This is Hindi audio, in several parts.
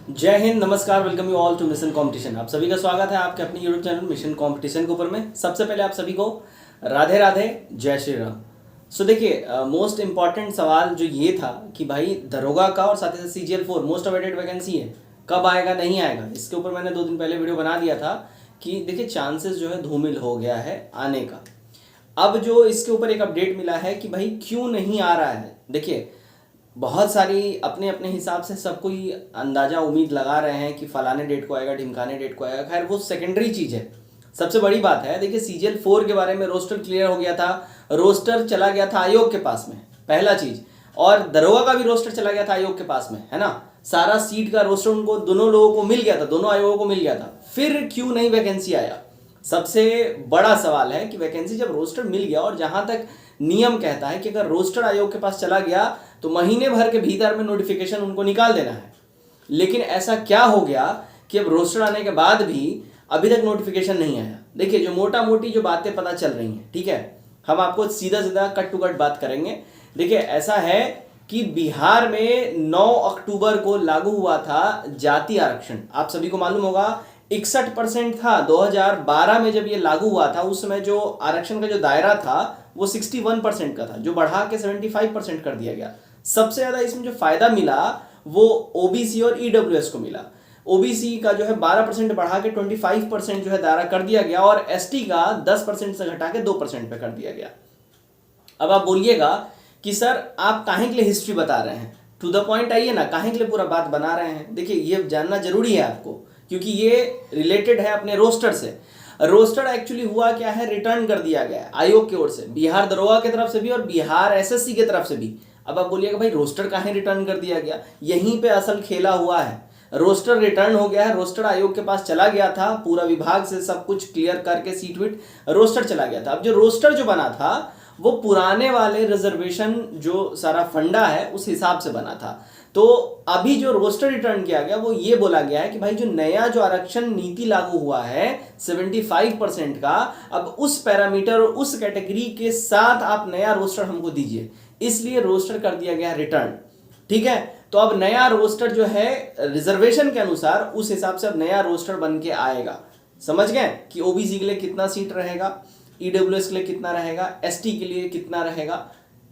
जय हिंद, नमस्कार, welcome you all to mission competition. आप सभी का स्वागत है आपके अपने यूट्यूब चैनल मिशन कंपटीशन के ऊपर में। सबसे पहले आप सभी को राधे राधे, जय श्री राम। सो देखिए, मोस्ट इंपॉर्टेंट सवाल जो ये था कि भाई दरोगा का और साथ ही साथ CGL4 मोस्ट अवेटेड वैकेंसी है, कब आएगा नहीं आएगा। इसके ऊपर मैंने 2 दिन पहले वीडियो बना दिया था कि देखिए चांसेस जो है धूमिल हो गया है आने का। अब जो इसके ऊपर एक अपडेट मिला है कि भाई क्यों नहीं आ रहा है। देखिए बहुत सारी अपने अपने हिसाब से सब कोई अंदाजा उम्मीद लगा रहे हैं कि फलाने डेट को आएगा, ढिमकाने डेट को आएगा। खैर वो सेकेंडरी चीज़ है। सबसे बड़ी बात है, देखिए CGL4 के बारे में रोस्टर क्लियर हो गया था, रोस्टर चला गया था आयोग के पास में, पहला चीज। और दरोगा का भी रोस्टर चला गया था आयोग के पास में, है ना। सारा सीट का रोस्टर उनको दोनों लोगों को मिल गया था, दोनों आयोगों को मिल गया था। फिर क्यों नहीं वैकेंसी आया? सबसे बड़ा सवाल है कि वैकेंसी जब रोस्टर मिल गया, और जहां तक नियम कहता है कि अगर रोस्टर आयोग के पास चला गया तो महीने भर के भीतर में नोटिफिकेशन उनको निकाल देना है। लेकिन ऐसा क्या हो गया कि अब रोस्टर आने के बाद भी अभी तक नोटिफिकेशन नहीं आया। देखिए जो मोटा मोटी जो बातें पता चल रही हैं, ठीक है, हम आपको सीधा सीधा कट टू कट बात करेंगे। देखिए ऐसा है कि बिहार में 9 अक्टूबर को लागू हुआ था जाति आरक्षण। आप सभी को मालूम होगा 61% था 2012 में जब ये लागू हुआ था। उस समय जो आरक्षण का जो दायरा था वो 61% का था, जो बढ़ा के 75% कर दिया गया। सबसे ज्यादा इसमें जो फायदा मिला वो ओबीसी और ईडब्ल्यूएस को मिला। ओबीसी का जो है 12% बढ़ा के 25% जो है दायरा कर दिया गया, और एसटी का 10% से घटा के 2% पे कर दिया गया। अब आप बोलिएगा कि सर आप काहे के लिए हिस्ट्री बता रहे हैं, टू द पॉइंट आइए ना, काहे के लिए पूरा बात बना रहे हैं। देखिए ये जानना जरूरी है आपको, क्योंकि ये रिलेटेड है अपने रोस्टर से। रोस्टर एक्चुअली हुआ क्या है, रिटर्न कर दिया गया है आयोग की ओर से, बिहार दरोगा की तरफ से भी और बिहार एसएससी की तरफ से भी। अब आप बोलिएगा भाई रोस्टर काहे रिटर्न कर दिया गया, यहीं पे असल खेला हुआ है। रोस्टर रिटर्न हो गया है, रोस्टर आयोग के पास चला गया था, पूरा विभाग से सब कुछ क्लियर करके सीट वीट रोस्टर चला गया था। अब जो रोस्टर जो बना था वो पुराने वाले रिजर्वेशन जो सारा फंडा है उस हिसाब से बना था। तो अभी जो रोस्टर रिटर्न किया गया वो ये बोला गया है कि भाई जो नया जो आरक्षण नीति लागू हुआ है 75% का, अब उस पैरामीटर और उस कैटेगरी के साथ आप नया रोस्टर हमको दीजिए, इसलिए रोस्टर कर दिया गया रिटर्न। ठीक है, तो अब नया रोस्टर जो है रिजर्वेशन के अनुसार उस हिसाब से अब नया रोस्टर बन के आएगा। समझ गए कि ओबीसी के लिए कितना सीट रहेगा, ईडब्ल्यूएस के लिए कितना रहेगा, एसटी के लिए कितना रहेगा,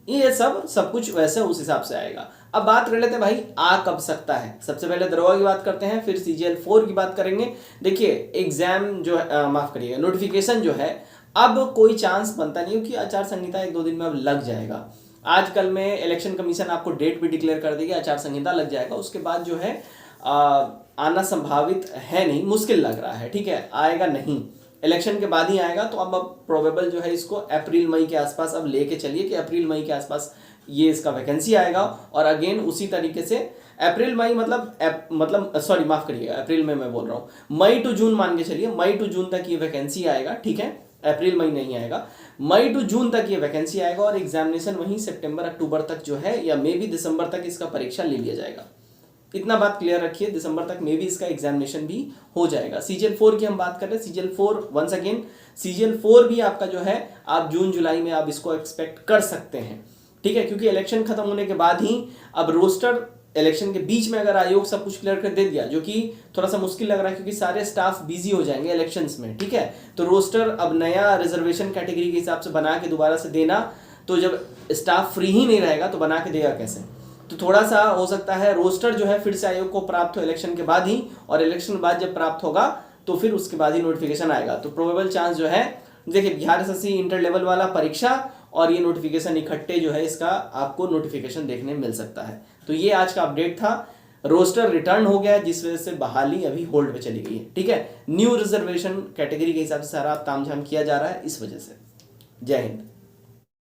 ये सब कुछ वैसे उस हिसाब से आएगा। अब बात कर लेते हैं भाई आ कब सकता है। सबसे पहले दरोगा की बात करते हैं, फिर CGL4 की बात करेंगे। देखिए एग्जाम जो है, माफ करिएगा, नोटिफिकेशन जो है अब कोई चांस बनता नहीं, क्योंकि आचार संहिता 1-2 दिन में अब लग जाएगा। आजकल में इलेक्शन कमीशन आपको डेट भी डिक्लेयर कर देगी, आचार संहिता लग जाएगा, उसके बाद जो है आना संभावित है नहीं, मुश्किल लग रहा है। ठीक है, आएगा नहीं, इलेक्शन के बाद ही आएगा। तो अब प्रोबेबल जो है इसको अप्रैल मई के आसपास अब लेके चलिए कि अप्रैल मई के आसपास ये इसका वैकेंसी आएगा। और अगेन उसी तरीके से अप्रैल मई मतलब सॉरी माफ करिएगा, अप्रैल में मैं बोल रहा हूँ, मई टू जून मान के चलिए, मई टू जून तक ये वैकेंसी आएगा। ठीक है, अप्रैल मई नहीं आएगा, मई टू जून तक ये वैकेंसी आएगा, और एग्जामिनेशन वहीं सितंबर अक्टूबर तक जो है, या मे बी दिसंबर तक इसका परीक्षा ले लिया जाएगा। इतना बात क्लियर रखिए, दिसंबर तक मे बी इसका एग्जामिनेशन भी हो जाएगा। CGL4 की हम बात करें, CGL4 वंस अगेन, CGL4 भी आपका जो है आप जून जुलाई में आप इसको एक्सपेक्ट कर सकते हैं। ठीक है, क्योंकि इलेक्शन खत्म होने के बाद ही अब रोस्टर, इलेक्शन के बीच में अगर आयोग सब कुछ क्लियर कर दे दिया, जो कि थोड़ा सा मुश्किल लग रहा है क्योंकि सारे स्टाफ बिजी हो जाएंगे इलेक्शंस में। ठीक है, तो रोस्टर अब नया रिजर्वेशन कैटेगरी के हिसाब से बना के दोबारा से देना, तो जब स्टाफ फ्री ही नहीं रहेगा तो बना के देगा कैसे। तो थोड़ा सा हो सकता है रोस्टर जो है फिर से आयोग को प्राप्त हो इलेक्शन के बाद ही, और इलेक्शन के बाद जब प्राप्त होगा तो फिर उसके बाद ही नोटिफिकेशन आएगा। तो प्रोबेबल चांस जो है, देखिए बिहार एसएससी इंटर लेवल वाला परीक्षा और ये नोटिफिकेशन इकट्ठे जो है इसका आपको नोटिफिकेशन देखने मिल सकता है। तो ये आज का अपडेट था। रोस्टर रिटर्न हो गया जिस वजह से बहाली अभी होल्ड पे चली गई है। ठीक है, न्यू रिजर्वेशन कैटेगरी के हिसाब से सारा तामझाम किया जा रहा है इस वजह से। जय हिंद।